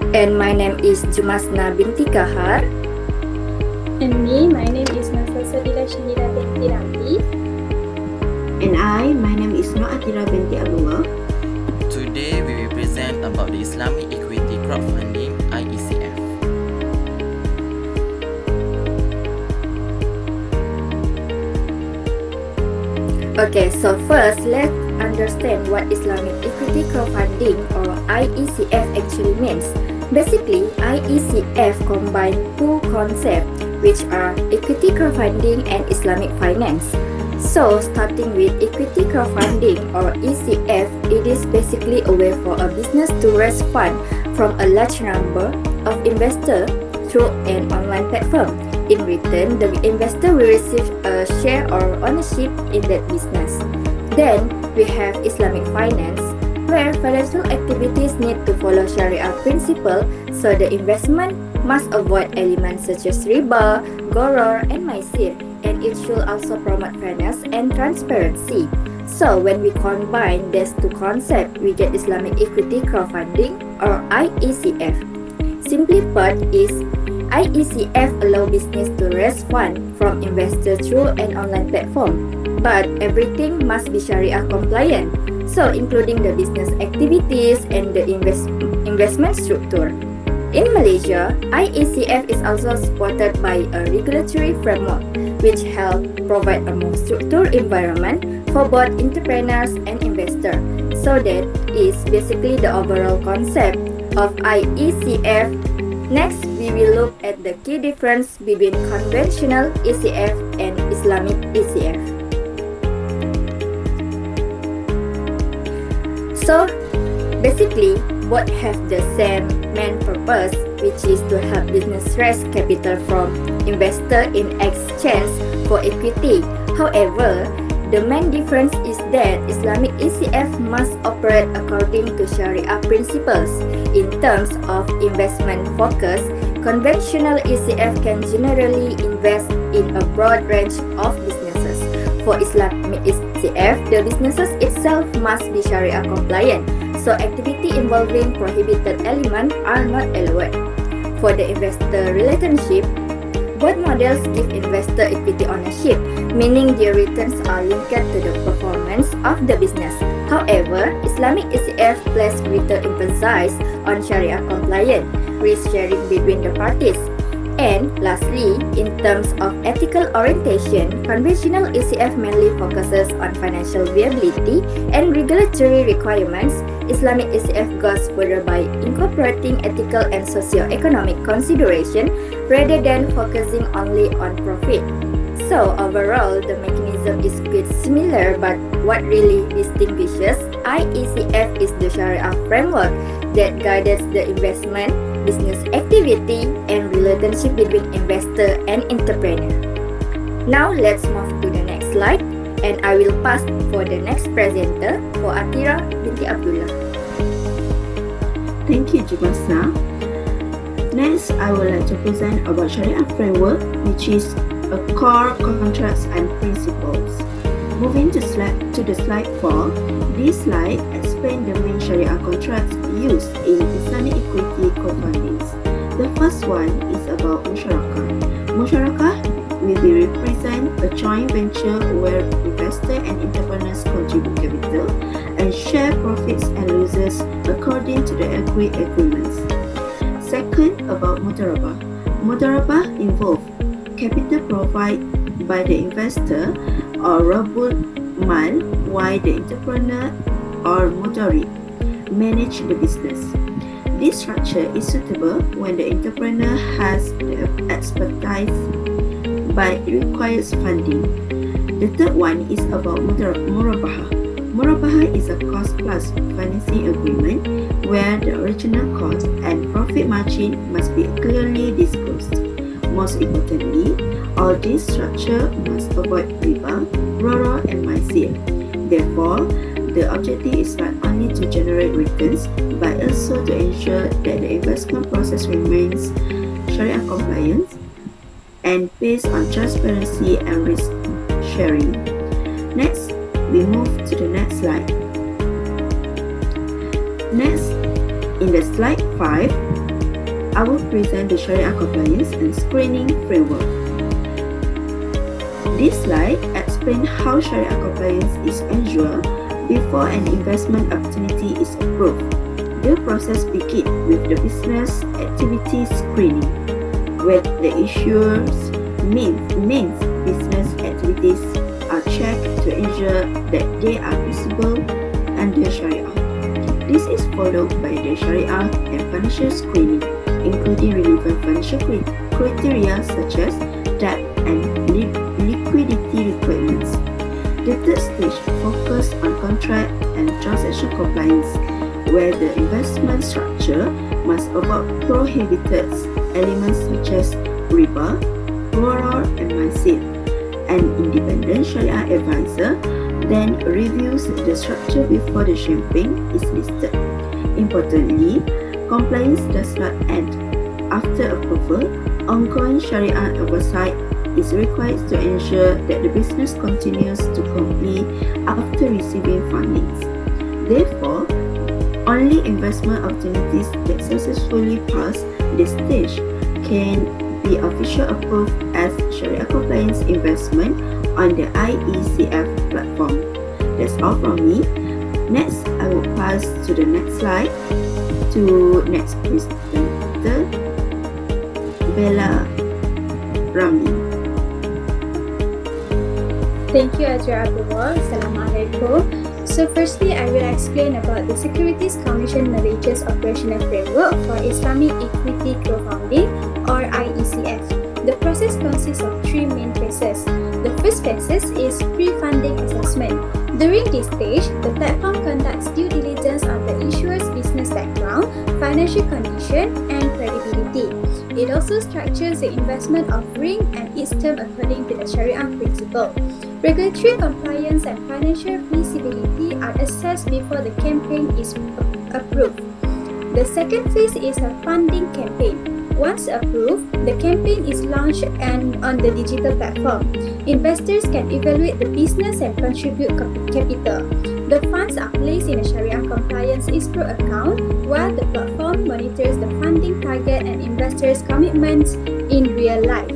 And my name is JUMASNA binti KAHAR. And me, my name is SALSABILLA SYAHIRA binti RAMLI. And my name is ATHIRAH binti ABDULLAH. Today we will present about the Islamic Equity Crowdfunding I-Ecf. Okay, so first let's understand what Islamic Equity Crowdfunding or I-Ecf actually means. Basically, I-Ecf combine two concepts which are equity crowdfunding and Islamic finance. So, starting with equity crowdfunding or ECF, it is basically a way for a business to raise funds from a large number of investors through an online platform. In return, the investor will receive a share or ownership in that business. Then, we have Islamic finance, where financial activities need to follow Sharia principle, so the investment must avoid elements such as riba, gharar, and maisir, and it should also promote fairness and transparency. So, when we combine these two concepts, we get Islamic Equity Crowdfunding or I-Ecf. Simply put, is I-Ecf allow business to raise funds from investors through an online platform, but everything must be Sharia compliant, so including the business activities and the investment structure. In Malaysia, I-Ecf is also supported by a regulatory framework which help provide a more structured environment for both entrepreneurs and investors. So that is basically the overall concept of I-Ecf. Next, we will look at the key difference between conventional ECF and Islamic ECF. So, basically, both have the same main purpose, which is to help business raise capital from investor in exchange for equity. However, the main difference is that Islamic ECF must operate according to Sharia principles. In terms of investment focus, conventional ECF can generally invest in a broad range of businesses. For Islamic ECF, the businesses itself must be Sharia compliant, so activity involving prohibited elements are not allowed. For the investor relationship, both models give investor equity ownership, meaning their returns are linked to the performance of the business. However, Islamic ECF places greater emphasis on Sharia compliance, risk sharing between the parties. And lastly, in terms of ethical orientation, conventional ECF mainly focuses on financial viability and regulatory requirements. Islamic ECF goes further by incorporating ethical and socio-economic consideration rather than focusing only on profit. So overall, the mechanism is quite similar, but what really distinguishes I-Ecf is the Sharia framework that guides the investment, business activity, and relationship between investor and entrepreneur. Now let's move to the next slide, and I will pass for the next presenter for ATHIRAH binti ABDULLAH. Thank you, JUMASNA. Next, I would like to present about Sharia framework, which is a core contracts and principles. Moving to the slide 4, this slide explains the main Sharia contracts used in Islamic equity crowdfunding. The first one is about musyarakah. Musyarakah will be represent a joint venture where investors and entrepreneurs contribute capital and share profits and losses according to the agreed agreements. Second, about mudarabah. Mudarabah involves capital provided by the investor or rabul mal, while the entrepreneur or mudarib manage the business. This structure is suitable when the entrepreneur has the expertise but requires funding. The third one is about murabaha. Murabaha is a cost-plus financing agreement where the original cost and profit margin must be clearly disclosed. Most importantly, all this structure must avoid riba, gharar, and maisir. Therefore, the objective is not only to generate returns, but also to ensure that the investment process remains Sharia compliant and based on transparency and risk sharing. Next, we move to the next slide. Next, in the slide 5, I will present the Sharia compliance and screening framework. This slide explains how Sharia compliance is ensured before an investment opportunity is approved. The process begins with the business activity screening, where the issuer's main business activities are checked to ensure that they are feasible under Sharia. This is followed by the Sharia and financial screening, including relevant financial criteria such as debt and liquidity requirements. The third stage focuses on contract and transaction compliance, where the investment structure must avoid prohibited elements such as riba, gharar, and maisir. An independent Sharia advisor then reviews the structure before the champagne is listed. Importantly, compliance does not end. After approval, ongoing Sharia oversight is required to ensure that the business continues to complete after receiving fundings. Therefore, only investment opportunities that successfully pass this stage can be officially approved as Sharia compliance investment on the I-Ecf platform. That's all from me. Next, I will pass to the next slide to next presenter, Bella Ramli. Thank you, ATHIRAH. Assalamualaikum. So firstly, I will explain about the Securities Commission Malaysia's operational framework for Islamic Equity Crowdfunding or I-Ecf. The process consists of three main phases. The first phase is pre-funding assessment. During this stage, the platform conducts due diligence on the issuer's business background, financial condition, and credibility. It also structures the investment offering and its term according to the Sharia principle. Regulatory compliance and financial feasibility are assessed before the campaign is approved. The second phase is a funding campaign. Once approved, the campaign is launched and on the digital platform. Investors can evaluate the business and contribute capital. The funds are placed in a Sharia compliance escrow account while the platform monitors the funding target and investors' commitments in real life.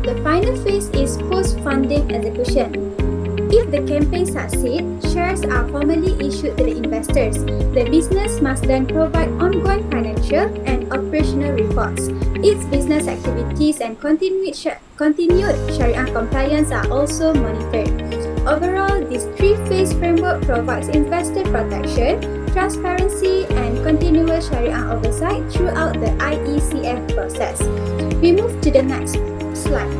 The final phase is post-funding execution. If the campaign succeeds, shares are formally issued to the investors. The business must then provide ongoing financial and operational reports. Its business activities and continued Sharia compliance are also monitored. Overall, this three-phase framework provides investor protection, transparency, and continuous Sharia oversight throughout the I-Ecf process. We move to the next slide.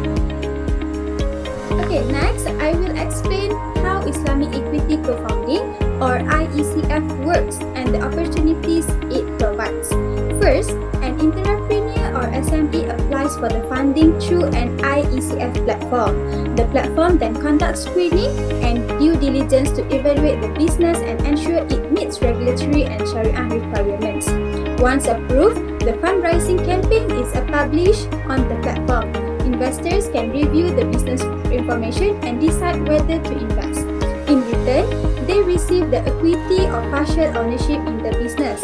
Okay, next I will explain how Islamic Equity Crowdfunding or I-Ecf works and the opportunities it provides. First, an entrepreneur or SME applies for the funding through an I-Ecf platform. The platform then conducts screening and due diligence to evaluate the business and ensure it meets regulatory and Sharia requirements. Once approved, the fundraising campaign is published on the platform. Investors can review the business information and decide whether to invest. In return, they receive the equity or partial ownership in the business.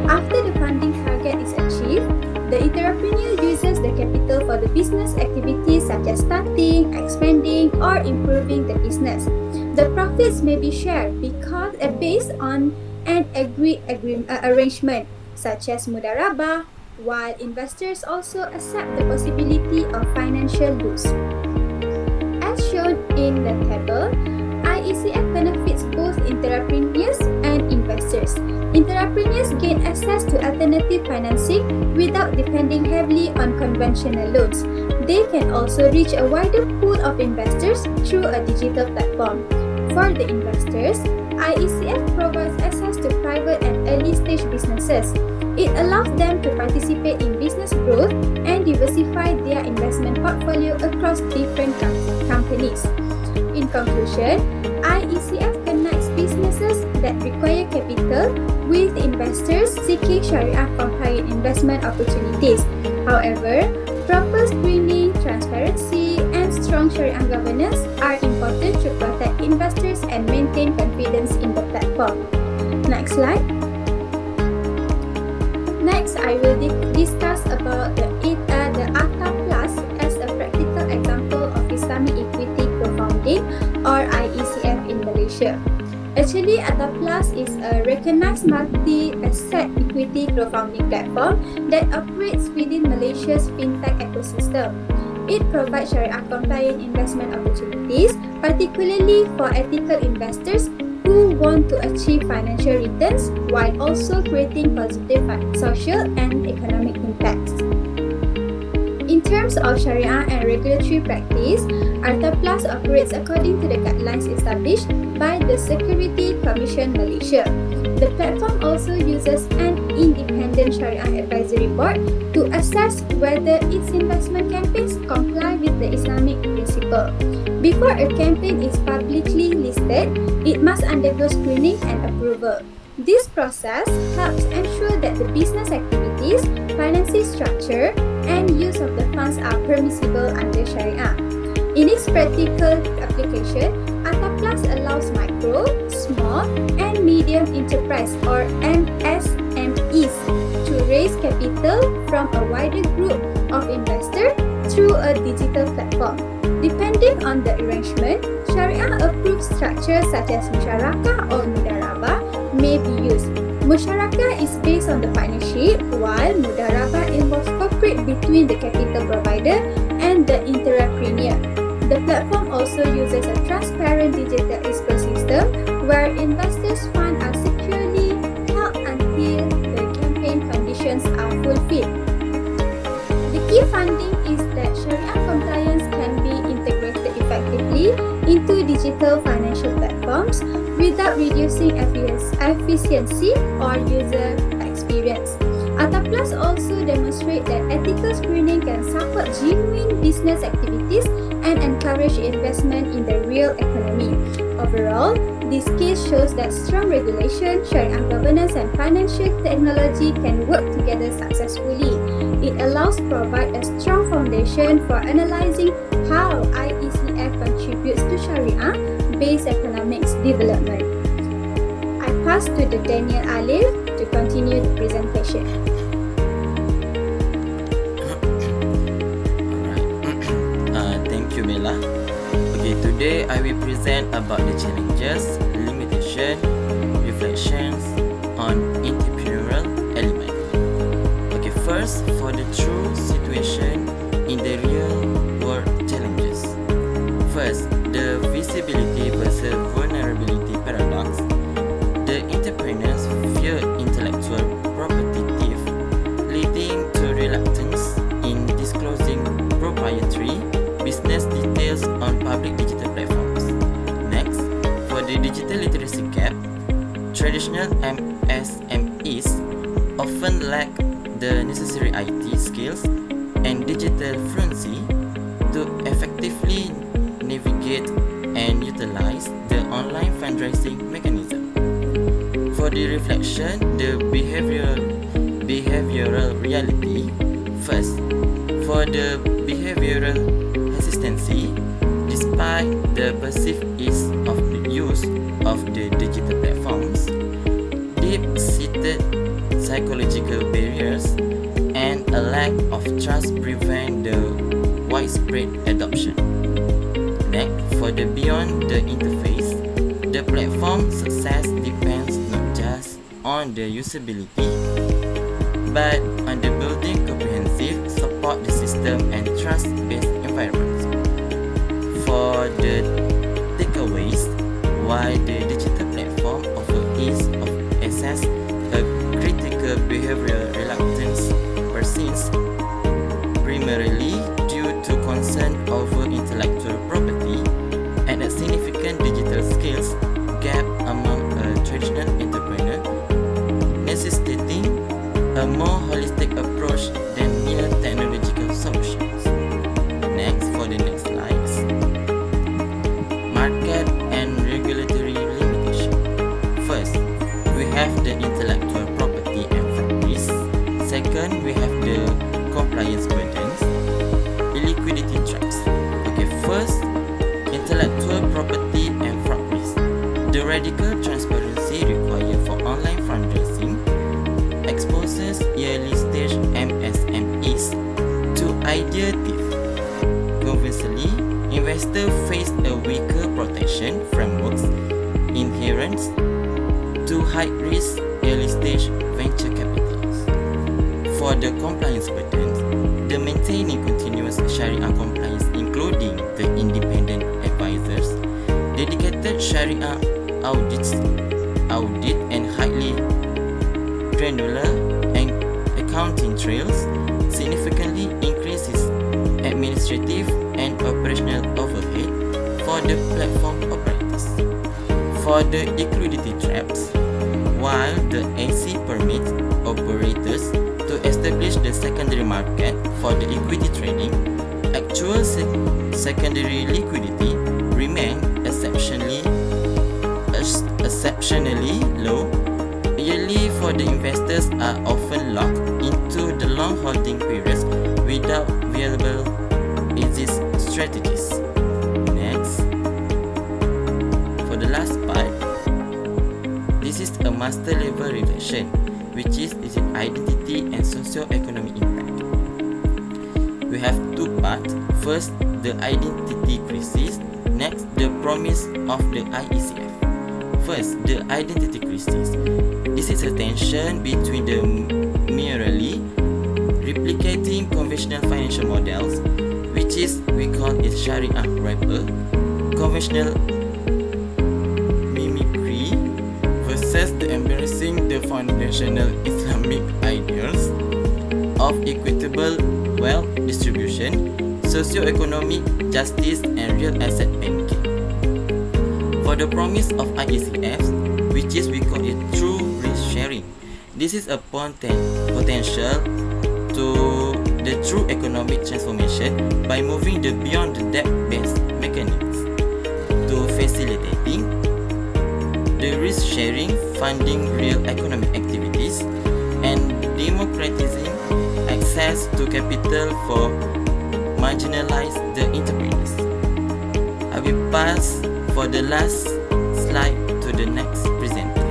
After the funding target is achieved, the entrepreneur uses the capital for the business activities such as starting, expanding, or improving the business. The profits may be shared based on an agreed arrangement such as mudarabah, while investors also accept the possibility of financial loss. As shown in the table, I-Ecf benefits both entrepreneurs and investors. Entrepreneurs gain access to alternative financing without depending heavily on conventional loans. They can also reach a wider pool of investors through a digital platform. For the investors, I-Ecf provides access to private and early-stage businesses. It allows them to participate in business growth and diversify their investment portfolio across different companies. In conclusion, I-Ecf connects businesses that require capital with investors seeking Sharia-compliant investment opportunities. However, proper screening, transparency, and strong Sharia governance are important to protect investors and maintain confidence in the platform. Next slide. Next, I will discuss about the ATHIRAH Plus as a practical example of Islamic equity crowdfunding or I-Ecf in Malaysia. Actually, ATHIRAH Plus is a recognized multi-asset equity crowdfunding platform that operates within Malaysia's fintech ecosystem. It provides Sharia-compliant investment opportunities, particularly for ethical investors who want to achieve financial returns while also creating positive social and economic impacts. In terms of Sharia and regulatory practice, ATHIRAH Plus operates according to the guidelines established by the Security Commission Malaysia. The platform also uses an independent Sharia advisory board to assess whether its investment campaigns comply with the Islamic principle. Before a campaign is publicly listed, it must undergo screening and approval. This process helps ensure that the business activities, financing structure, and use of the funds are permissible under Sharia. In its practical application, ATHIRAH Plus allows micro, small, and medium enterprise or MSMEs to raise capital from a wider group of investors through a digital platform. Depending on the arrangement, Sharia-approved structures such as musyarakah or mudarabah may be used. Musyarakah is based on the partnership, while mudarabah involves cooperation between the capital provider and the entrepreneur. The platform also uses a transparent digital escrow system where investors' funds are securely held until the campaign conditions are fulfilled. The key finding is that Sharia compliance can be integrated effectively into digital financial platforms without reducing efficiency or user experience. ATHIRAH Plus also demonstrates that ethical screening can support genuine business activities and encourage investment in the real economy. Overall, this case shows that strong regulation, Sharia governance, and financial technology can work together successfully. It allows provide a strong foundation for analyzing how I-Ecf contributes to Sharia-based economics development. I pass to the Danial Alif to continue the presentation. Thank you, Bella. Okay, today I will present about the challenges, limitations, reflections on entrepreneurial element. Okay, first for the true situation in the real world challenges. First, the visibility versus vulnerability paradox. The entrepreneurs fear intellectual property theft, leading to reluctance in disclosing proprietary business details on public digital platforms. Next, for the digital literacy gap, traditional MSMEs often lack the necessary IT skills and digital fluency to effectively navigate and utilize the online fundraising mechanism. For the reflection, the behavioral reality. First, for the behavioral hesitancy, despite the perceived ease of the use of the digital platforms, deep-seated psychological barriers and a lack of trust prevent the widespread adoption. Next, for the beyond the interface, the platform success depends not just on the usability, but on the building comprehensive support the system and trust-based environments. For the takeaways, why the digital platform offer ease of access, a critical behavioral reluctance persists, primarily due to concern over intellectual property and a significant digital skills gap among a traditional entrepreneur, necessitating a more holistic approach than mere technological solutions. Next, for the next slides. Market and regulatory limitation. First, we have the intellectual property and fraud risk. Second, we have the compliance burdens, illiquidity traps. Okay, first, intellectual property and fraud risk. The radical transparency required for online fundraising exposes entrepreneurs, early stage MSMEs to ideative. Conversely, investors face a weaker protection frameworks inherent to high-risk early-stage venture capitals. For the compliance burdens, the maintaining continuous Sharia compliance, including the independent advisors, dedicated Sharia audit and highly granular and accounting trails significantly increases administrative and operational overhead for the platform operators. For the liquidity traps, while the AC permits operators to establish the secondary market for the equity trading, actual secondary liquidity remain exceptionally low. Yearly for the investors are often locked into the long holding periods without viable exit strategies. Next, for the last part, this is a master level reflection, which is its identity and socio-economic impact. We have two parts. First, the identity crisis. Next, the promise of the I-Ecf. First, the identity crisis. This is a tension between the merely replicating conventional financial models, which is we call it Sharia wrapper, conventional mimicry, versus the embracing the foundational Islamic ideals of equitable wealth distribution, socio-economic justice, and real asset banking. For the promise of I-Ecf, which is we call it true risk sharing, this is a potential to the true economic transformation by moving the beyond the debt-based mechanisms to facilitating the risk sharing, funding real economic activities, and democratizing access to capital for marginalized the entrepreneurs. I will pass for the last slide to the next presenter.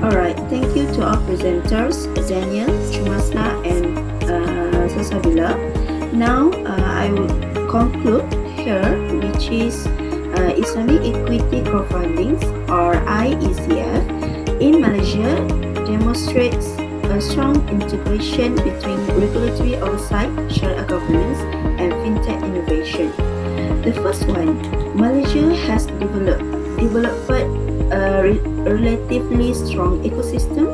Alright, thank you to our presenters, Danial, JUMASNA, and SALSABILLA. Now, I will conclude here, which is Islamic Equity Crowdfunding, or I-Ecf, in Malaysia demonstrates a strong integration between regulatory oversight, Sharia governance, and fintech innovation. The first one, Malaysia has developed a relatively strong ecosystem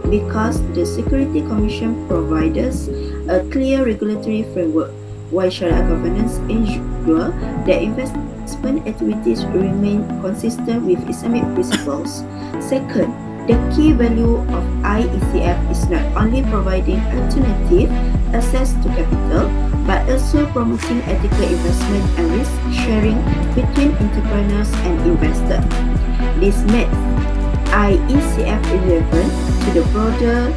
because the Security Commission provides a clear regulatory framework, while Sharia governance ensures that investment activities remain consistent with Islamic principles. Second, the key value of I-Ecf is not only providing alternative access to capital, but also promoting ethical investment and risk sharing between entrepreneurs and investors. This makes I-Ecf relevant to the broader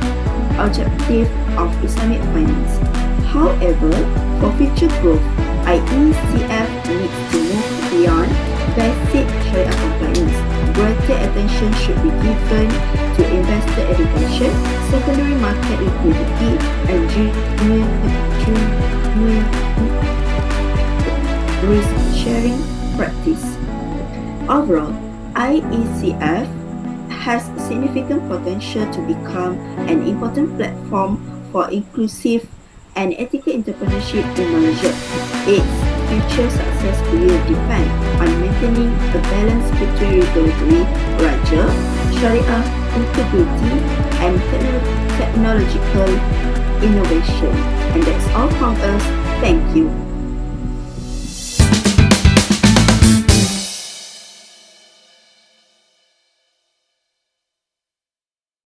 objective of Islamic finance. However, for future growth, I-Ecf needs to move beyond basic Sharia compliance. Greater attention should be given to investor education, secondary market liquidity, and genuine risk-sharing practice. Overall, I-Ecf has significant potential to become an important platform for inclusive and ethical entrepreneurship in Malaysia. Its future success will depend on maintaining a balance between regulatory raja, Sharia integrity, and technological innovation. And that's all from us. Thank you.